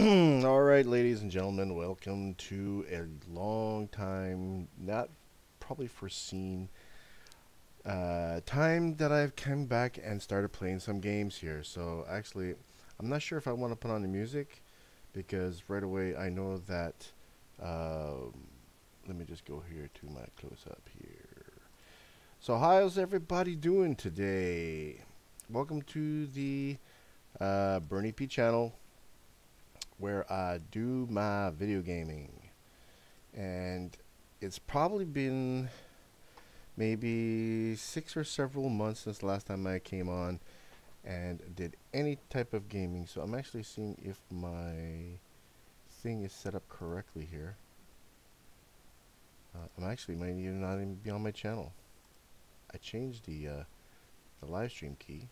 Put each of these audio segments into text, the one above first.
All right, ladies and gentlemen, welcome to a long time, not probably foreseen time that I've come back and started playing some games here. So actually, I'm not sure if I want to put on the music because right away I know that. Let me just go here to my close up here. So how's everybody doing today? Welcome to the Bernie P channel, where I do my video gaming. And it's probably been maybe 6 or several months since the last time I came on and did any type of gaming. So I'm actually seeing if my thing is set up correctly here. I'm actually might even not even be on my channel. I changed the live stream key.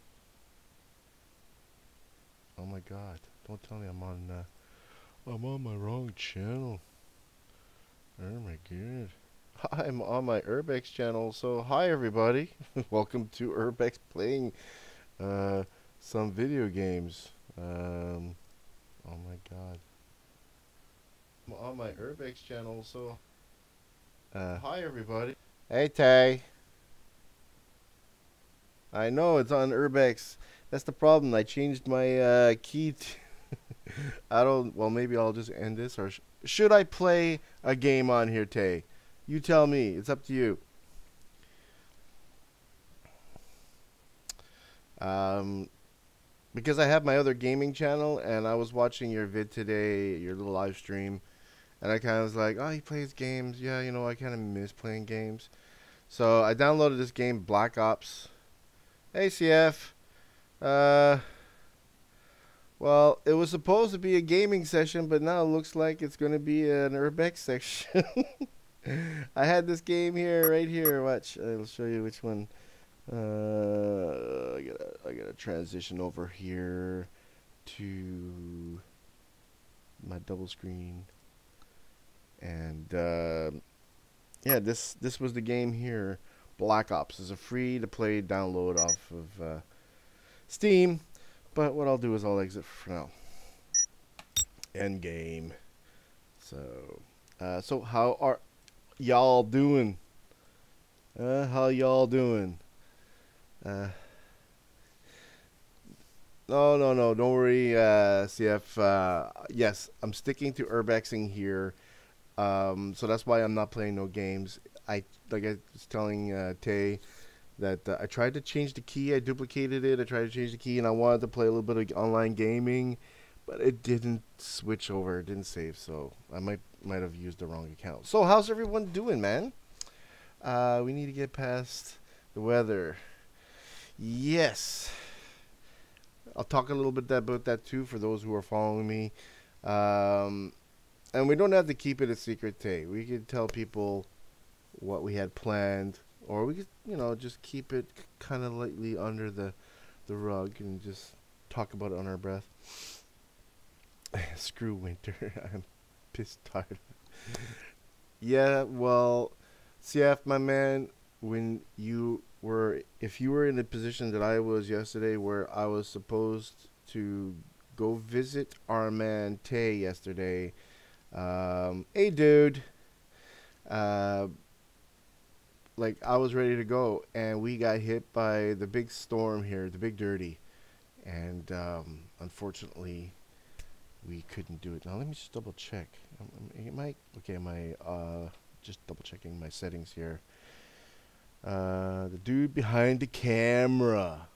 Oh my god, don't tell me I'm on my wrong channel. Oh my god. I'm on my URB-X channel, so hi everybody. Welcome to URB-X playing some video games. Oh my god. I'm on my URB-X channel, so hi everybody. Hey Tay. I know it's on URB-X. That's the problem. I changed my key. I don't. Well, maybe I'll just end this, or should I play a game on here, Tay? You tell me. It's up to you. Because I have my other gaming channel, and I was watching your vid today, your little live stream, and I kind of was like, oh, he plays games. Yeah, you know, I kind of miss playing games. So I downloaded this game, Black Ops. Hey, CF. Well, it was supposed to be a gaming session, but now it looks like it's going to be an URB-X section. I had this game here, right here. Watch, I'll show you which one. I gotta transition over here to my double screen, and yeah, this was the game here. Black Ops is a free-to-play download off of Steam. But what I'll do is I'll exit for now. End game. So, so how are y'all doing? How y'all doing? No, don't worry, CF. Yes, I'm sticking to urbexing here. So that's why I'm not playing no games. Like I was telling Tay, that I tried to change the key. I duplicated it. I tried to change the key, and I wanted to play a little bit of online gaming, but it didn't switch over. It didn't save, so I might have used the wrong account. So how's everyone doing, man? We need to get past the weather. Yes. I'll talk a little bit about that too for those who are following me. And we don't have to keep it a secret, Tay. We could tell people what we had planned. Or we could, you know, just keep it kind of lightly under the rug and just talk about it on our breath. Screw winter. I'm pissed tired. Yeah, well, CF, my man, if you were in the position that I was yesterday, where I was supposed to go visit our man Tay yesterday. Hey, dude. Like, I was ready to go, and we got hit by the big storm here, the Big Dirty, and unfortunately we couldn't do it. Now let me just double check. Am I just double checking my settings here. The dude behind the camera.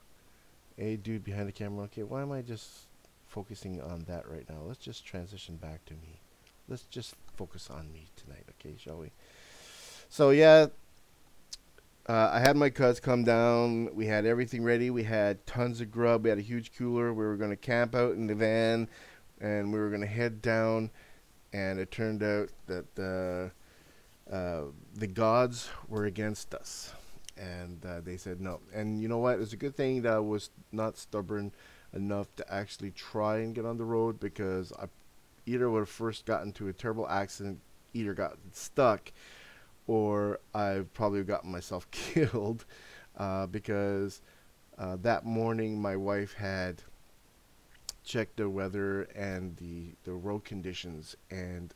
Hey, dude behind the camera. Okay, why am I just focusing on that right now? Let's just transition back to me. Let's just focus on me tonight, okay, shall we? So yeah, I had my cuts come down. We had everything ready. We had tons of grub. We had a huge cooler. We were going to camp out in the van, and we were going to head down. And it turned out that the gods were against us, and they said no. And you know what? It's a good thing that I was not stubborn enough to actually try and get on the road, because I either would have first gotten into a terrible accident, either got stuck, or I've probably gotten myself killed, because that morning my wife had checked the weather and the road conditions, and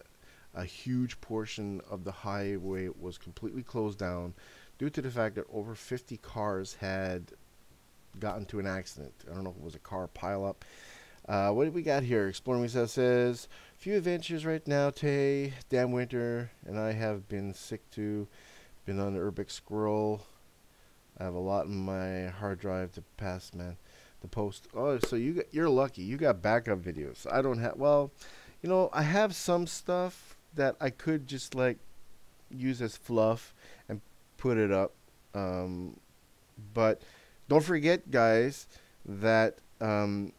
a huge portion of the highway was completely closed down due to the fact that over 50 cars had gotten to an accident. I don't know if it was a car pileup. What do we got here? Exploring Myself says, few adventures right now, Tay. Damn winter, and I have been sick too. Been on the URB-X scroll. I have a lot in my hard drive to pass, man. The post. Oh, so you're lucky. You got backup videos. I don't have. Well, you know, I have some stuff that I could just like use as fluff and put it up. But don't forget, guys, that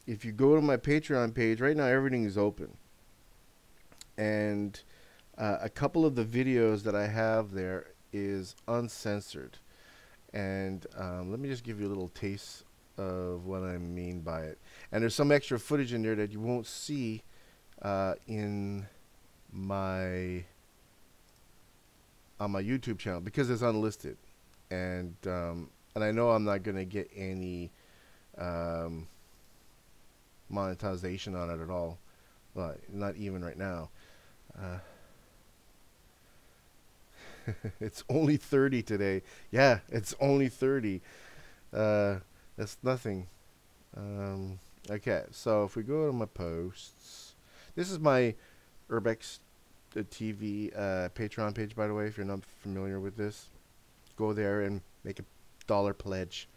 if you go to my Patreon page right now, everything is open, and a couple of the videos that I have there is uncensored. And let me just give you a little taste of what I mean by it. And there's some extra footage in there that you won't see in my on my YouTube channel because it's unlisted. And I know I'm not gonna get any monetization on it at all. Well, not even right now. It's only 30 today. Yeah, it's only 30. That's nothing. Okay, so if we go to my posts, this is my URB-X-TV Patreon page, by the way. If you're not familiar with this, go there and make $1 pledge.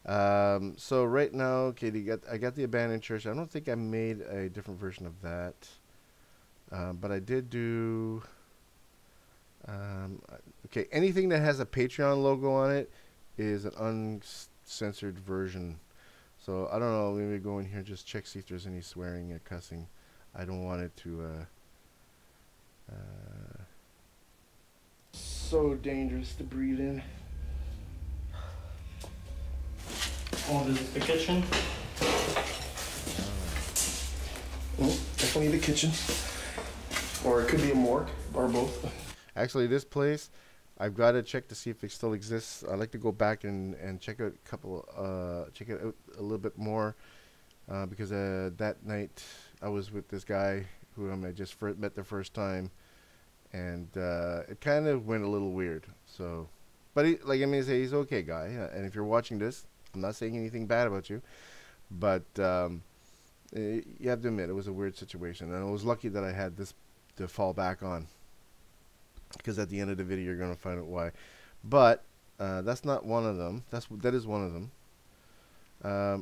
So right now, okay, I got the abandoned church. I don't think I made a different version of that, but I did do. Okay, anything that has a Patreon logo on it is an uncensored version. So I don't know, maybe go in here and just check, see if there's any swearing or cussing. I don't want it to so dangerous to breathe in. Oh, this is the kitchen? Oh, definitely the kitchen. Or it could be a morgue, or both. Actually, this place, I've got to check to see if it still exists. I'd like to go back and check out check it out a little bit more, because that night I was with this guy who I just met the first time, and it kind of went a little weird. So, but like I mean, he's an okay guy, and if you're watching this, I'm not saying anything bad about you, but you have to admit it was a weird situation, and I was lucky that I had this to fall back on. Because at the end of the video you're going to find out why. But that's not one of them. That is one of them.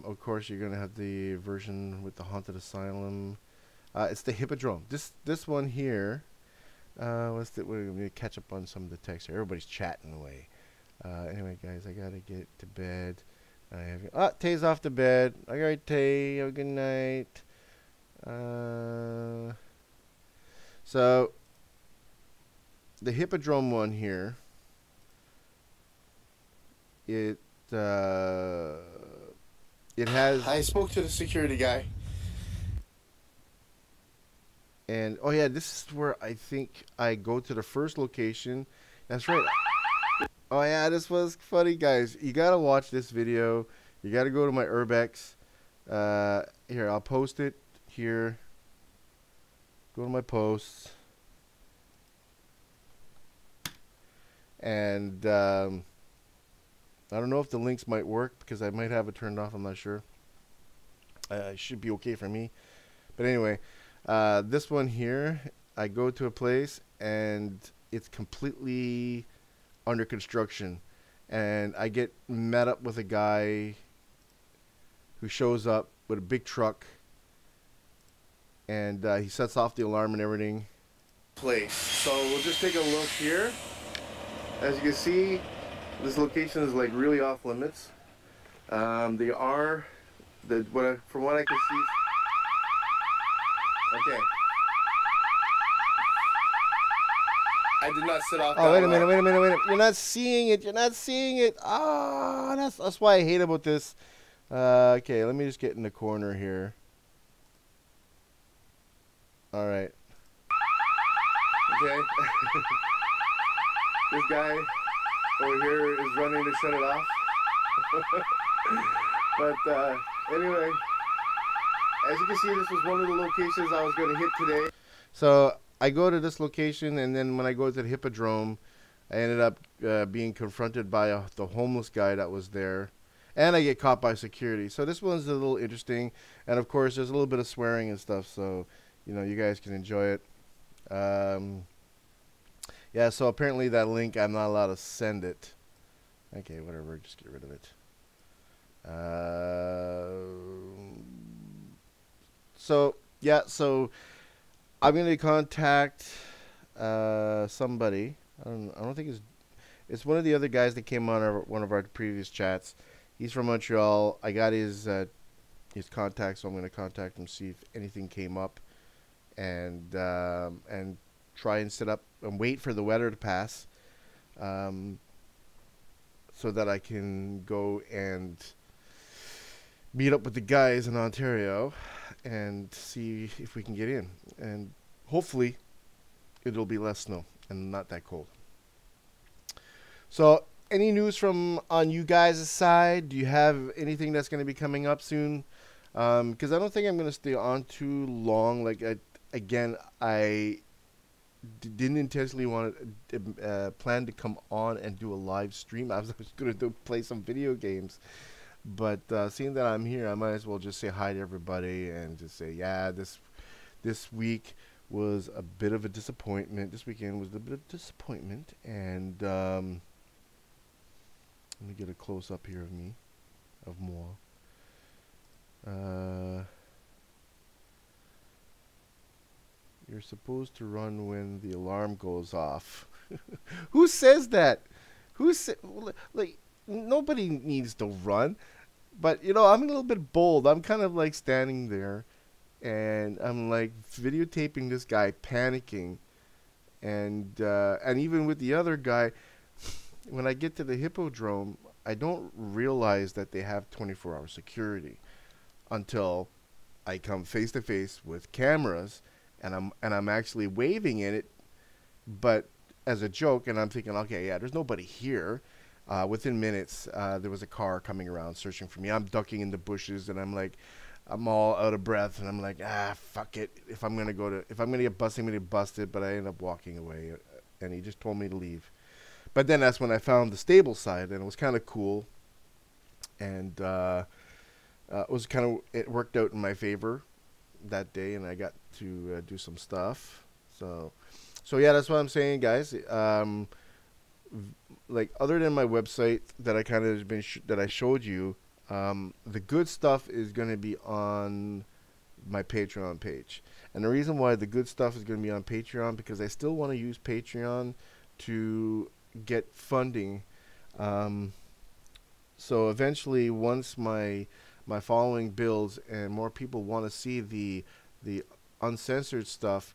Of course you're going to have the version with the haunted asylum. It's the hippodrome. This one here. We're going to catch up on some of the text here. Everybody's chatting away. Anyway, guys, I got to get to bed. Tay's off to bed. All right, Tay. Have a good night. So the hippodrome one here, it has. I spoke to the security guy. And oh yeah, this is where I think I go to the first location. That's right. Oh yeah, this was funny, guys. You gotta watch this video. You gotta go to my URB-X. Here, I'll post it here. Go to my posts. And I don't know if the links might work because I might have it turned off. I'm not sure. It should be okay for me. But anyway, this one here, I go to a place and it's completely under construction. And I get met up with a guy who shows up with a big truck. And he sets off the alarm and everything. Place. So we'll just take a look here. As you can see, this location is like really off limits. They are from what I can see. Okay. I did not set off. Oh, wait a minute. You're not seeing it. Ah, that's why I hate about this. Okay, let me just get in the corner here. All right. Okay. This guy over here is running to shut it off. But anyway, as you can see, this was one of the locations I was going to hit today. So I go to this location, and then when I go to the Hippodrome, I ended up being confronted by the homeless guy that was there, and I get caught by security. So this one's a little interesting, and of course there's a little bit of swearing and stuff, so you know, you guys can enjoy it. Yeah, so apparently that link, I'm not allowed to send it. Okay, whatever, just get rid of it. So yeah, so I'm gonna contact somebody. I don't think it's one of the other guys that came on one of our previous chats. He's from Montreal. I got his contact, so I'm gonna contact him, see if anything came up, and try and set up and wait for the weather to pass, so that I can go and meet up with the guys in Ontario and see if we can get in. And hopefully it'll be less snow and not that cold. So any news from on you guys' side? Do you have anything that's going to be coming up soon? Because I don't think I'm going to stay on too long. Like, I didn't intentionally want to plan to come on and do a live stream. I was going to play some video games. But seeing that I'm here, I might as well just say hi to everybody and just say, yeah, this week was a bit of a disappointment. This weekend was a bit of disappointment. And let me get a close-up here of me, of moi. You're supposed to run when the alarm goes off. Who says that? Who said, like, nobody needs to run. But, you know, I'm a little bit bold. I'm kind of like standing there, and I'm like videotaping this guy panicking. And even with the other guy, when I get to the Hippodrome, I don't realize that they have 24-hour security until I come face to face with cameras, and I'm actually waving in it, but as a joke, and I'm thinking, okay, yeah, there's nobody here. Within minutes, there was a car coming around searching for me. I'm ducking in the bushes, and I'm like, I'm all out of breath, and I'm like, fuck it. If I'm gonna get busted, I'm gonna get busted. But I end up walking away, and he just told me to leave. But then that's when I found the stable side, and it was kind of cool, and it worked out in my favor that day, and I got to do some stuff. So yeah, that's what I'm saying, guys. Like, other than my website that I kind of that I showed you, the good stuff is going to be on my Patreon page. And the reason why the good stuff is going to be on Patreon, because I still want to use Patreon to get funding. So eventually, once my following builds and more people want to see the uncensored stuff,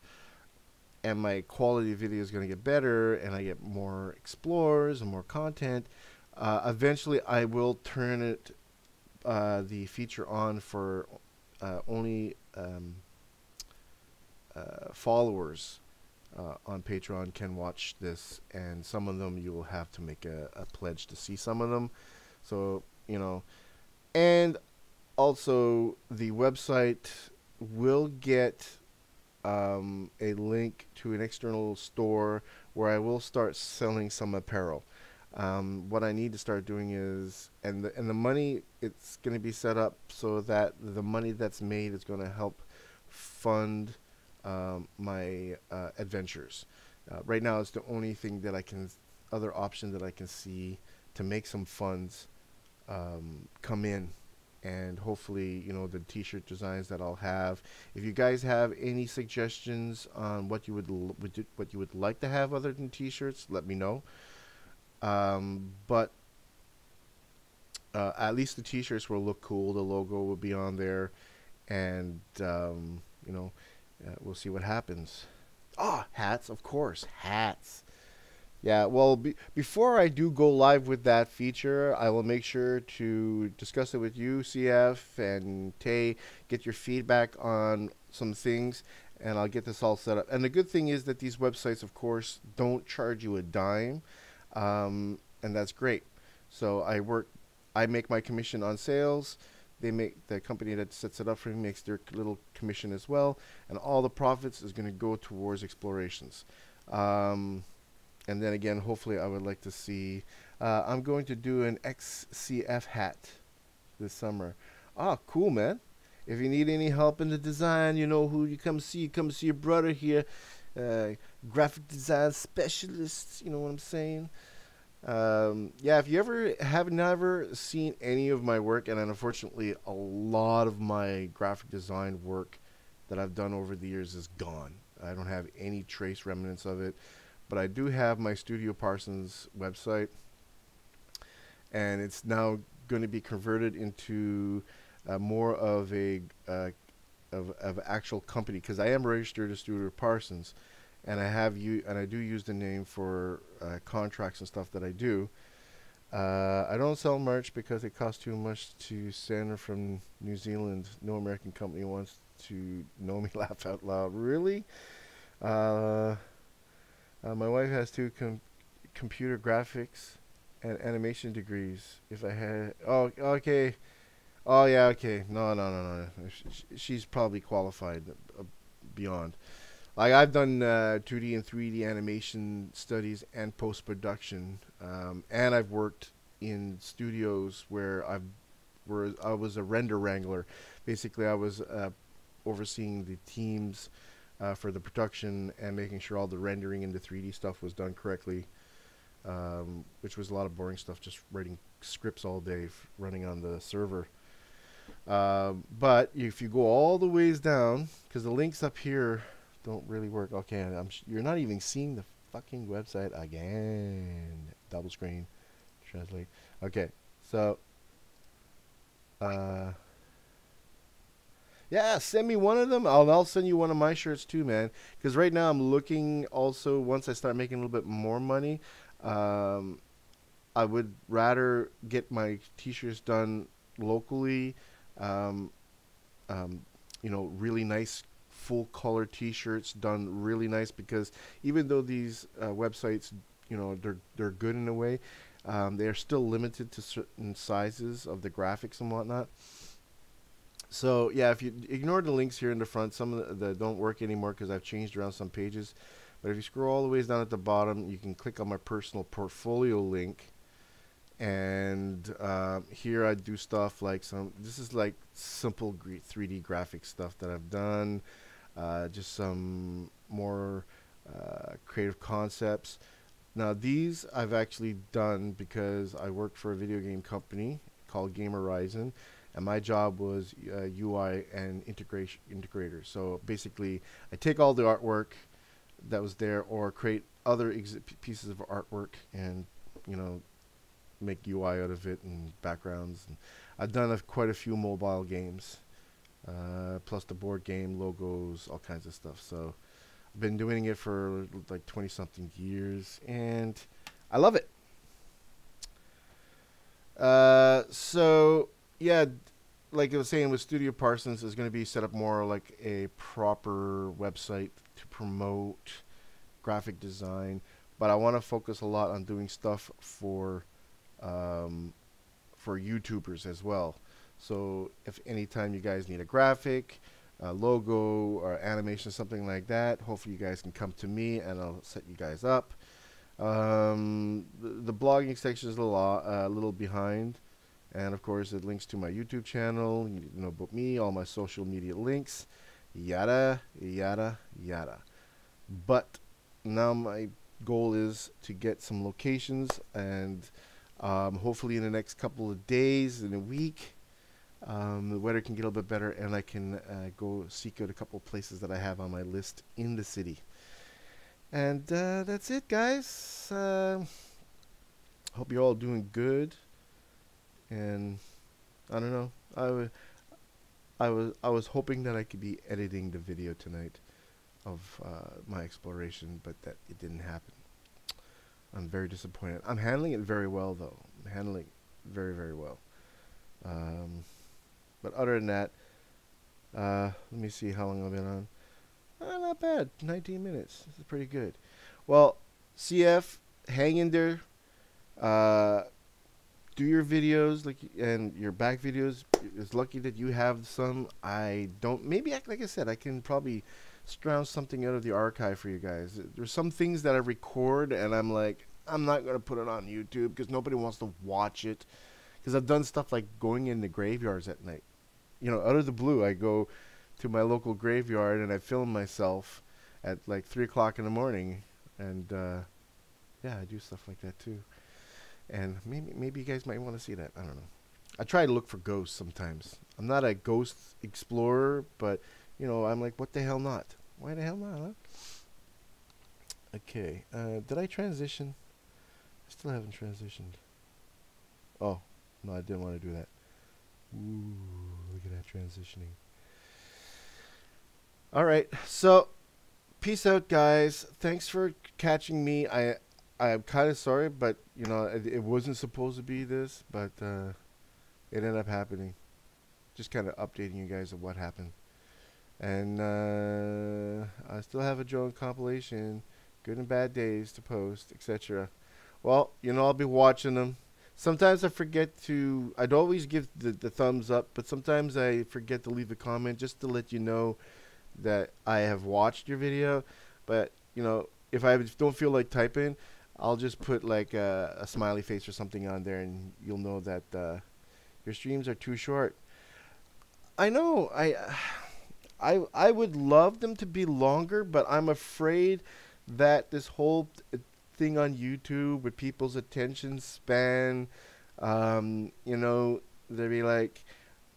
and my quality video is going to get better, and I get more explorers and more content, eventually I will turn it, the feature on for only followers on Patreon can watch this, and some of them you will have to make a pledge to see some of them. So, you know, and also the website will get a link to an external store where I will start selling some apparel. What I need to start doing is, and the money, it's going to be set up so that the money that's made is going to help fund my adventures. Right now, it's the only thing that other option that I can see to make some funds come in. And hopefully, you know, the t-shirt designs that I'll have. If you guys have any suggestions on what you would like to have other than t-shirts, let me know. But at least the t-shirts will look cool. The logo will be on there, and you know, we'll see what happens. Hats, of course, hats. Yeah, well, before I do go live with that feature, I will make sure to discuss it with you, CF, and Tay, get your feedback on some things, and I'll get this all set up. And the good thing is that these websites, of course, don't charge you a dime, and that's great. So I make my commission on sales. the company that sets it up for me makes their little commission as well, and all the profits is going to go towards explorations. And then again, hopefully I would like to see, I'm going to do an XCF hat this summer. Ah, cool, man. If you need any help in the design, you know who you come see. Come see your brother here, graphic design specialist. You know what I'm saying? Yeah, if you have never seen any of my work, and unfortunately a lot of my graphic design work that I've done over the years is gone. I don't have any trace remnants of it, but I do have my Studio Parsons website, and it's now going to be converted into more of a of actual company, because I am registered as Studio Parsons, and I do use the name for contracts and stuff that I do. I don't sell merch because it costs too much to send from New Zealand. No American company wants to know me. Laugh out loud. Really? My wife has two computer graphics and animation degrees. If I had, oh, okay. Oh yeah, okay. No. She's probably qualified beyond. Like, I've done 2D and 3D animation studies and post-production, and I've worked in studios where I was a render wrangler. Basically, I was overseeing the teams for the production and making sure all the rendering and the 3D stuff was done correctly, which was a lot of boring stuff, just writing scripts all day running on the server. But if you go all the ways down, because the links up here don't really work. Okay, you're not even seeing the fucking website again. Double screen, translate. Okay, so yeah, send me one of them. I'll send you one of my shirts too, man. Because right now I'm looking also, once I start making a little bit more money, I would rather get my t-shirts done locally. You know, really nice full color t-shirts done really nice, because even though these websites, you know, they're good in a way, they are still limited to certain sizes of the graphics and whatnot. So yeah, if you ignore the links here in the front, some of the don't work anymore because I've changed around some pages. But if you scroll all the way down at the bottom, you can click on my personal portfolio link, and here I do stuff like this is like simple 3D graphic stuff that I've done, just some more creative concepts. Now these I've actually done because I worked for a video game company called Game Horizon, and my job was UI and integrator. So basically I take all the artwork that was there or create other pieces of artwork and, you know, make UI out of it and backgrounds. And I've done quite a few mobile games, plus the board game logos, all kinds of stuff. So I've been doing it for like 20 something years, and I love it. So yeah, like I was saying, with Studio Parsons is going to be set up more like a proper website to promote graphic design, but I want to focus a lot on doing stuff for YouTubers as well. So if anytime you guys need a graphic, logo, or animation, something like that, hopefully you guys can come to me and I'll set you guys up. The blogging section is a little behind, and of course it links to my YouTube channel, you know about me, all my social media links, yada yada yada. But now my goal is to get some locations, and hopefully in the next couple of days, in a week, the weather can get a little bit better, and I can go seek out a couple of places that I have on my list in the city. And that's it, guys. Hope you're all doing good. And I don't know. I was hoping that I could be editing the video tonight of my exploration, but that it didn't happen. I'm very disappointed. I'm handling it very well, though. I'm handling it very, very well. But other than that, let me see how long I've been on. Not bad. 19 minutes. This is pretty good. Well, CF, hang in there. do your videos like and your back videos. It's lucky that you have some. I don't. Maybe like I said, I can probably scrounge something out of the archive for you guys. There's some things that I record and I'm like, I'm not gonna put it on YouTube because nobody wants to watch it. Because I've done stuff like going in the graveyards at night. You know, out of the blue, I go to my local graveyard and I film myself at like 3 o'clock in the morning, and yeah, I do stuff like that too. And maybe you guys might want to see that. I don't know. I try to look for ghosts sometimes. I'm not a ghost explorer, but you know, I'm like, what the hell not? Why the hell not? Huh? Okay. Did I transition? I still haven't transitioned. Oh no, I didn't want to do that. Ooh, look at that transitioning. All right, so peace out, guys. Thanks for catching me. I'm kind of sorry, but you know it wasn't supposed to be this, but it ended up happening. Just kind of updating you guys of what happened. And I still have a drone compilation, good and bad days to post, etc. Well, you know, I'll be watching them. Sometimes I forget to. I'd always give the thumbs up, but sometimes I forget to leave a comment just to let you know that I have watched your video. But you know, if I don't feel like typing, I'll just put like a smiley face or something on there, and you'll know that your streams are too short. I know. I would love them to be longer, but I'm afraid that this whole thing on YouTube with people's attention span, you know, they'll be like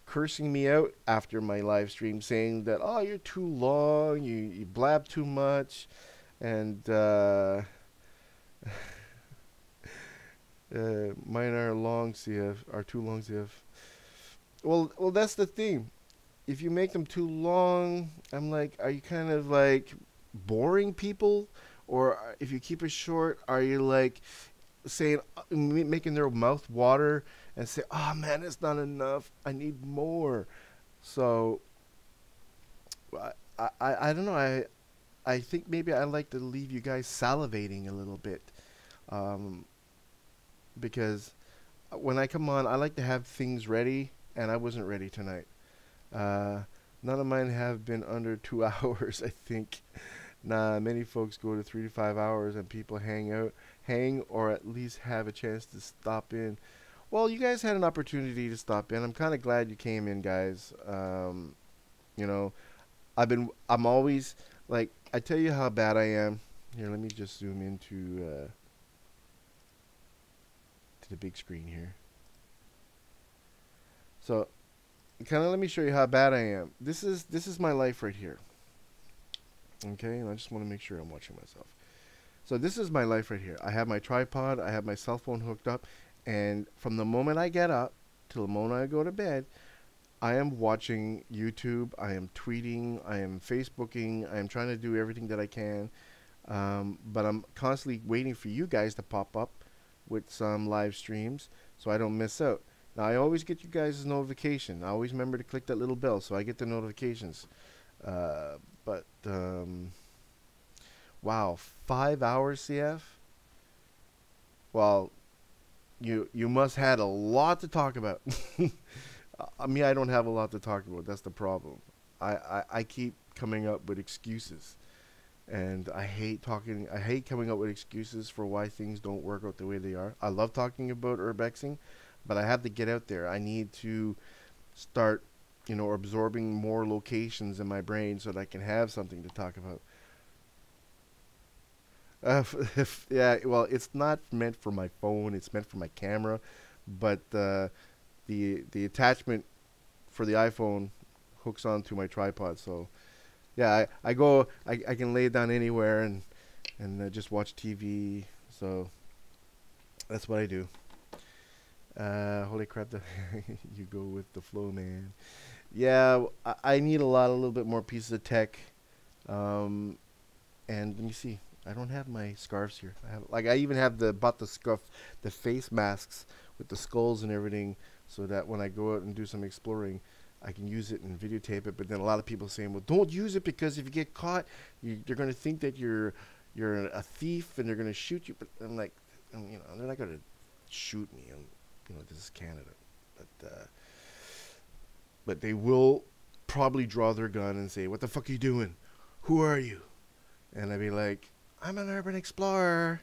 cursing me out after my live stream, saying that, oh, you're too long, you blab too much, and mine are long CF, are too long CF. Well, that's the thing. If you make them too long, I'm like, are you kind of like boring people? Or if you keep it short, are you like saying, making their mouth water and say, oh man, it's not enough, I need more. So I don't know. I think maybe I like to leave you guys salivating a little bit, because when I come on, I like to have things ready, and I wasn't ready tonight. None of mine have been under 2 hours, I think. Nah, many folks go to 3 to 5 hours, and people hang, or at least have a chance to stop in. Well, you guys had an opportunity to stop in. I'm kind of glad you came in, guys. You know, I'm always, like, I tell you how bad I am. Here, let me just zoom into to the big screen here. So, kind of let me show you how bad I am. This is my life right here. Okay, and I just want to make sure I'm watching myself. So this is my life right here. I have my tripod, I have my cell phone hooked up, and from the moment I get up till the moment I go to bed, I am watching YouTube, I am tweeting, I am Facebooking, I am trying to do everything that I can, but I'm constantly waiting for you guys to pop up with some live streams so I don't miss out. Now, I always get you guys' notification. I always remember to click that little bell so I get the notifications. But wow, 5 hours, CF? Well, you must had a lot to talk about. I mean, I don't have a lot to talk about. That's the problem. I keep coming up with excuses. And I hate coming up with excuses for why things don't work out the way they are. I love talking about urbexing, but I have to get out there. I need to start, you know, absorbing more locations in my brain so that I can have something to talk about. Yeah, well, it's not meant for my phone. It's meant for my camera, but the attachment for the iPhone hooks onto my tripod. So, yeah, I can lay it down anywhere and just watch TV. So that's what I do. Holy crap! You go with the flow, man. Yeah, I need a little bit more pieces of tech. And let me see. I don't have my scarves here. I even have bought the face masks with the skulls and everything, so that when I go out and do some exploring, I can use it and videotape it. But then a lot of people saying, well, don't use it because if you get caught, they're going to think that you're a thief and they're going to shoot you. But I'm like, you know, they're not going to shoot me. you know, this is Canada. But they will probably draw their gun and say, "What the fuck are you doing? Who are you?" And I'd be like, "I'm an urban explorer.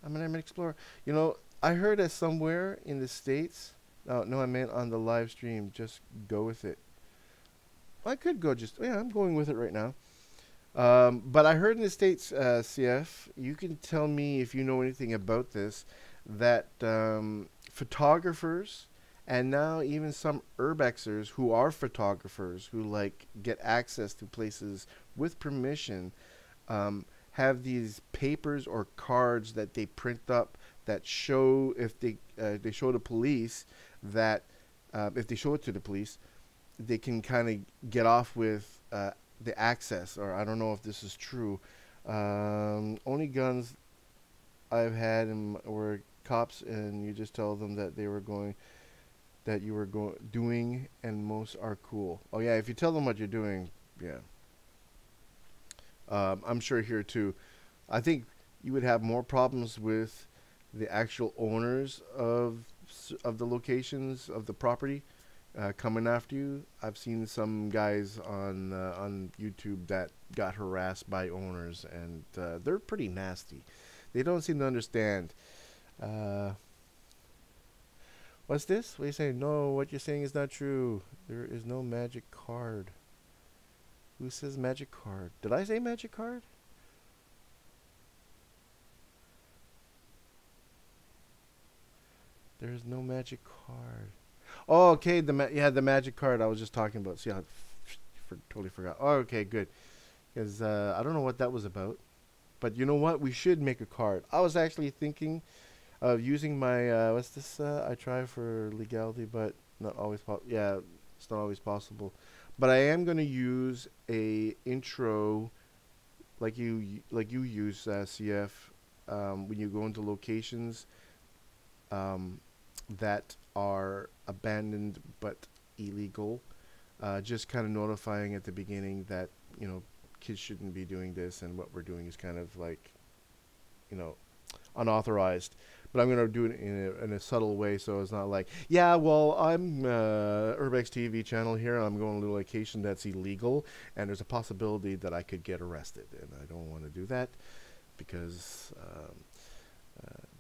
I'm an urban explorer." You know, I heard that somewhere in the States. No, I meant on the live stream. Just go with it. I could go just, yeah, I'm going with it right now. But I heard in the States, CF, you can tell me if you know anything about this, that photographers and now even some urbexers who are photographers who like get access to places with permission, have these papers or cards that they print up that show if they show the police that if they show it to the police, they can kind of get off with the access. Or I don't know if this is true. Only guns I've had were cops, and you just tell them that they were going, that you were doing, and most are cool. Oh yeah, if you tell them what you're doing, yeah. I'm sure here too. I think you would have more problems with the actual owners of the locations of the property coming after you. I've seen some guys on YouTube that got harassed by owners, and they're pretty nasty. They don't seem to understand. What's this? What are you saying? No, what you're saying is not true. There is no magic card. Who says magic card? Did I say magic card? There's no magic card. Oh, okay. The magic card I was just talking about. See, I totally forgot. Oh, okay, good. Because I don't know what that was about. But you know what? We should make a card. I was actually thinking of using my what's this? I try for legality, but not always. Yeah, it's not always possible. But I am going to use a intro, like you use CF when you go into locations that are abandoned but illegal. Just kind of notifying at the beginning that, you know, kids shouldn't be doing this, and what we're doing is kind of like, you know, unauthorized. But I'm going to do it in a subtle way, so it's not like, yeah, well, I'm URB-X-TV channel here, and I'm going to a location that's illegal, and there's a possibility that I could get arrested, and I don't want to do that because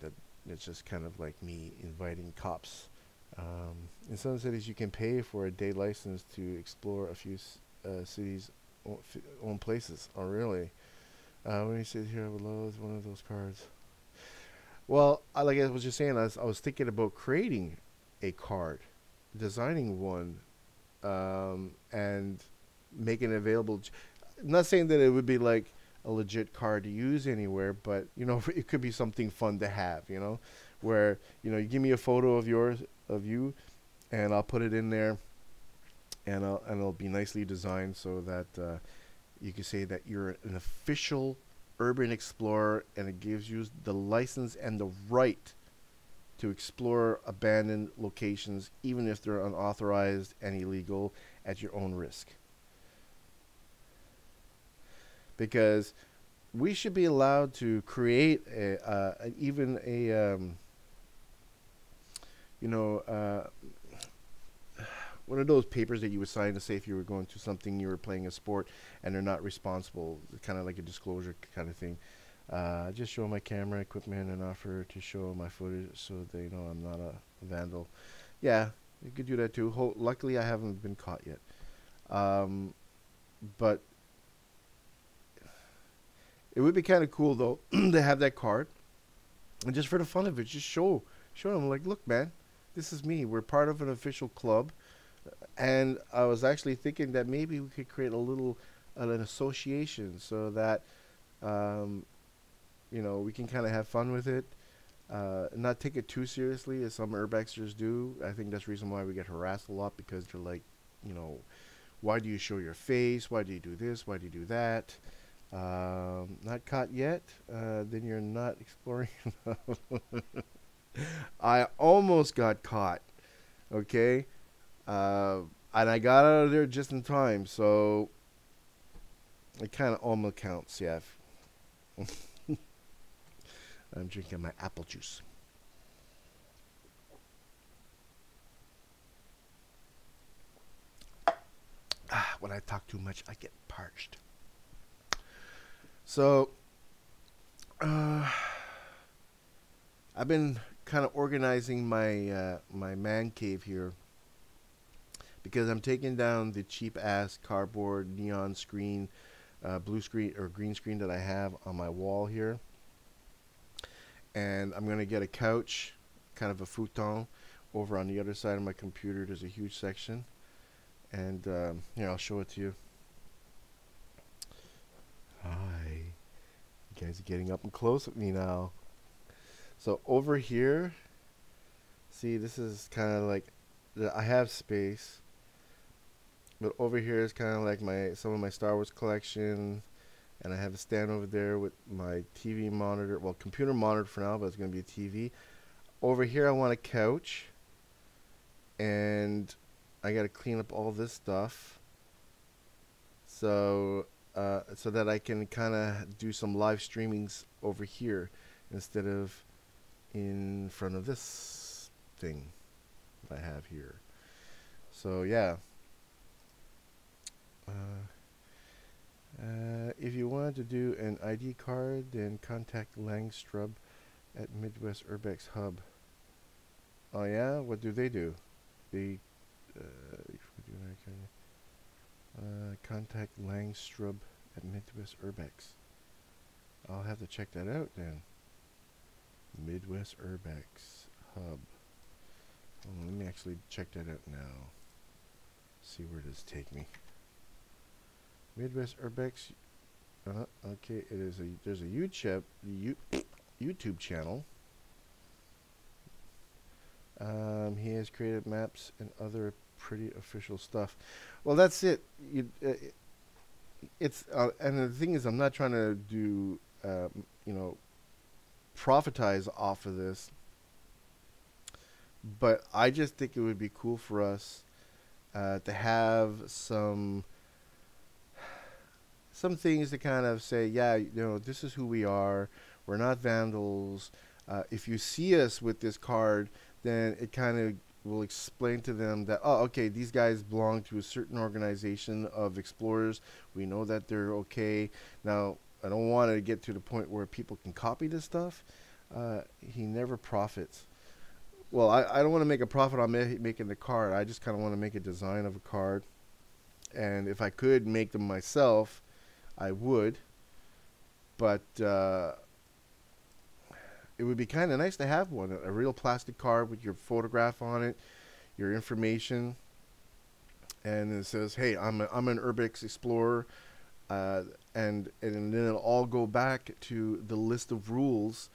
that it's just kind of like me inviting cops. In some cities, you can pay for a day license to explore a few cities' own places. Oh, really? When you sit here, I would love one of those cards. Well, like I was just saying, I was thinking about creating a card, designing one, and making it available. I'm not saying that it would be like a legit card to use anywhere, but, you know, it could be something fun to have, you know, where, you know, you give me a photo of you, and I'll put it in there, and it'll be nicely designed so that you can say that you're an official urban explorer, and it gives you the license and the right to explore abandoned locations, even if they're unauthorized and illegal, at your own risk. Because we should be allowed to create even a you know, one of those papers that you would sign to say if you were going to something, you were playing a sport, and they're not responsible, kind of like a disclosure kind of thing. Just show my camera equipment and offer to show my footage so they know I'm not a vandal. Yeah, you could do that too. Luckily, I haven't been caught yet. But it would be kind of cool though to have that card, and just for the fun of it, just show them, like, look, man, this is me. We're part of an official club. And I was actually thinking that maybe we could create a little an association so that you know, we can kind of have fun with it, not take it too seriously as some urbexers do. I think that's the reason why we get harassed a lot, because they're like, you know, why do you show your face? Why do you do this? Why do you do that? Not caught yet? Then you're not exploring enough. I almost got caught. Okay. And I got out of there just in time, so it kind of almost counts, yeah. I'm drinking my apple juice. when I talk too much, I get parched. So, I've been kind of organizing my my man cave here because I'm taking down the cheap ass cardboard neon screen, blue screen or green screen that I have on my wall here, and I'm gonna get a couch, kind of a futon, over on the other side of my computer. There's a huge section, and here, I'll show it to you. Hi, you guys are getting up and close with me now. So over here, see, this is kind of like, I have space, but over here is kind of like some of my Star Wars collection, and I have a stand over there with my TV monitor, well, computer monitor for now, but it's going to be a TV. Over here I want a couch, and I got to clean up all this stuff, so that I can kind of do some live streamings over here instead of in front of this thing that I have here. So yeah, if you want to do an ID card, then contact Langstrub at Midwest URB-X Hub. Oh yeah, what do they do? They contact Langstrub at Midwest URB-X. I'll have to check that out then. Midwest URB-X Hub. Let me actually check that out now. See where does take me. Midwest URB-X. Okay, it is there's a YouTube channel. He has created maps and other pretty official stuff. Well, that's it. It's and the thing is, I'm not trying to do you know, profitize off of this, but I just think it would be cool for us to have some things to kind of say, yeah, you know, this is who we are. We're not vandals. If you see us with this card, then it kind of will explain to them that, oh, okay, these guys belong to a certain organization of explorers. We know that they're okay. Now, I don't want to get to the point where people can copy this stuff. He never profits. Well, I don't want to make a profit on making the card. I just kind of want to make a design of a card. And if I could make them myself, I would. But it would be kind of nice to have one, a real plastic card with your photograph on it, your information, and it says, hey, I'm an URB-X explorer, and then it'll all go back to the list of rules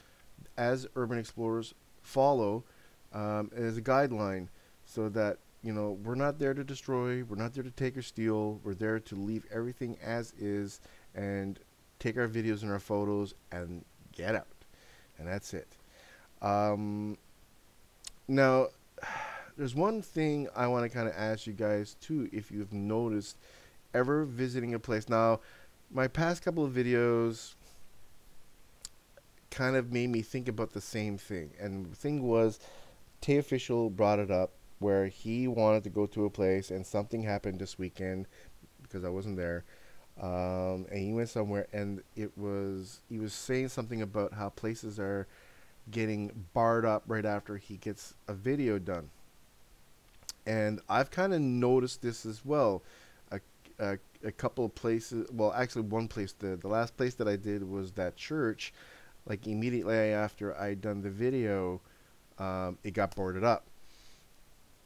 as urban explorers follow as a guideline, so that, you know, we're not there to destroy, we're not there to take or steal, we're there to leave everything as is and take our videos and our photos and get out. And that's it. Now, there's one thing I want to kind of ask you guys too, if you've noticed ever visiting a place. Now, my past couple of videos kind of made me think about the same thing. And the thing was, Tay Official brought it up where he wanted to go to a place and something happened this weekend because I wasn't there. And he went somewhere, and he was saying something about how places are getting barred up right after he gets a video done. And I've kind of noticed this as well. A couple of places, well, actually one place, the last place that I did was that church. Like immediately after I'd done the video, it got boarded up.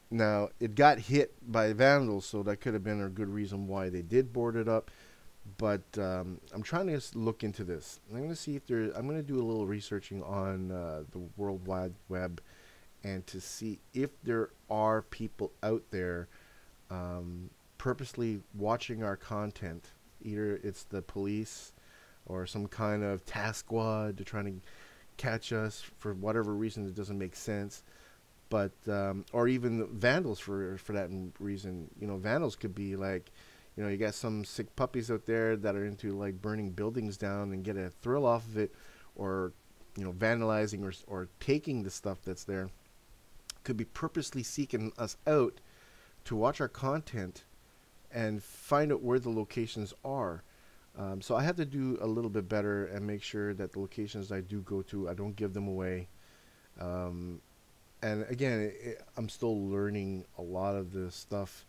Now, it got hit by vandals, so that could have been a good reason why they did board it up. But I'm trying to look into this. I'm going to see if I'm going to do a little researching on the World Wide Web, and to see if there are people out there purposely watching our content. Either it's the police or some kind of task squad to try to catch us for whatever reason that doesn't make sense. But or even vandals for that reason. You know, vandals could be like, you know, you got some sick puppies out there that are into like burning buildings down and get a thrill off of it, or, you know, vandalizing or taking the stuff that's there. Could be purposely seeking us out to watch our content and find out where the locations are. So I have to do a little bit better and make sure that the locations I do go to, I don't give them away. And again, I'm still learning a lot of the stuff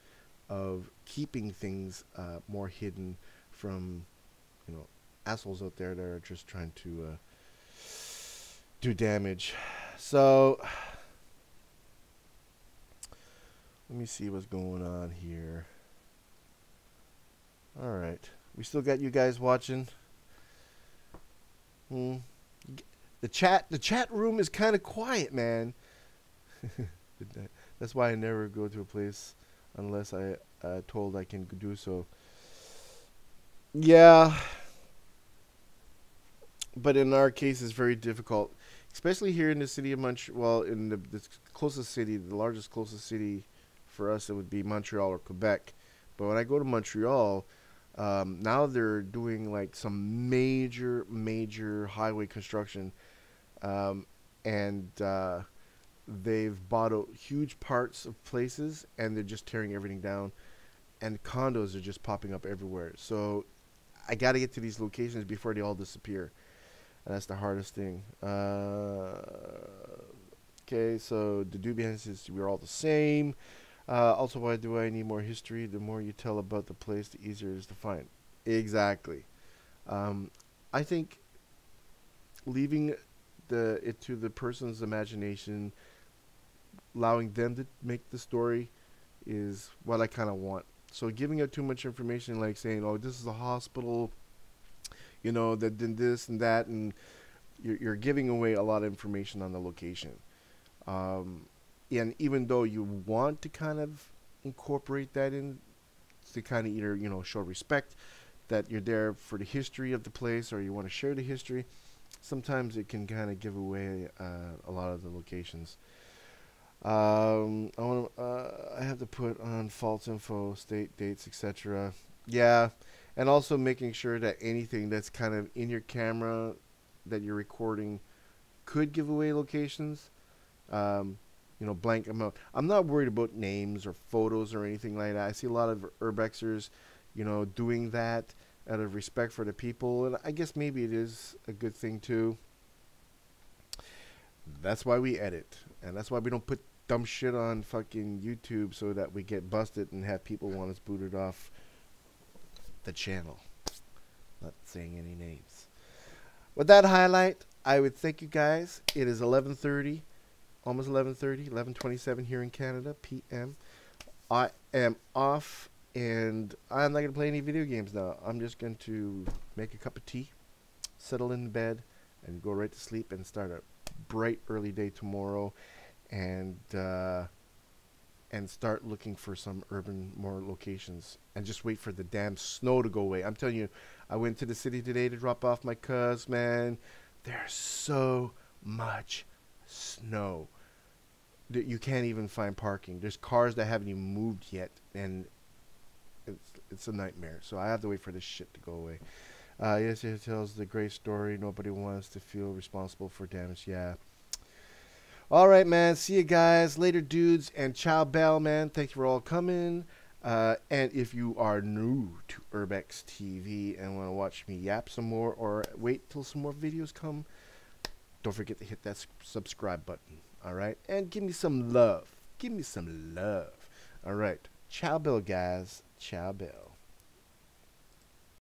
of keeping things more hidden from, you know, assholes out there that are just trying to do damage. So let me see what's going on here. All right, we still got you guys watching. The chat room is kind of quiet, man. That's why I never go to a place unless I told I can do so. Yeah, but in our case, it's very difficult, especially here in the city of Montreal. Well, in the closest city, the closest city for us, it would be Montreal or Quebec. But when I go to Montreal, now they're doing like some major highway construction, and they've bought out huge parts of places, and they're just tearing everything down, and condos are just popping up everywhere. So I got to get to these locations before they all disappear, and that's the hardest thing. Okay, so the Dubians is we're all the same. Also, why do I need more history? The more you tell about the place, the easier it is to find. Exactly. I think leaving it to the person's imagination, allowing them to make the story, is what I kind of want. So giving out too much information, like saying, "Oh, this is a hospital," you know, that did this and that, and you're giving away a lot of information on the location. And even though you want to kind of incorporate that in, to kind of either, you know, show respect that you're there for the history of the place, or you want to share the history, sometimes it can kind of give away a lot of the locations. I have to put on false info, state, dates, etc. Yeah, and also making sure that anything that's kind of in your camera that you're recording could give away locations. You know, blank them out. I'm not worried about names or photos or anything like that. I see a lot of urbexers, you know, doing that out of respect for the people, and I guess maybe it is a good thing too. That's why we edit, and that's why we don't put dumb shit on fucking YouTube so that we get busted and have people want us booted off the channel. Not saying any names. With that highlight, I would thank you guys. It is 11:30. Almost 11:30, 11:27 here in Canada, PM. I am off, and I'm not going to play any video games now. I'm just going to make a cup of tea, settle in bed, and go right to sleep and start a bright early day tomorrow, and start looking for some more locations, and just wait for the damn snow to go away. I'm telling you, I went to the city today to drop off my cuz, man. There's so much snow that you can't even find parking. There's cars that haven't even moved yet, and it's a nightmare. So I have to wait for this shit to go away. Yes, it tells the great story. Nobody wants to feel responsible for damage. Yeah. All right, man. See you guys later, dudes. And ciao, bell, man. Thank you for all coming. And if you are new to URB-X-TV and want to watch me yap some more, or wait till some more videos come, don't forget to hit that subscribe button. All right, and give me some love. Give me some love. All right, ciao, Bill, guys. Ciao, Bill.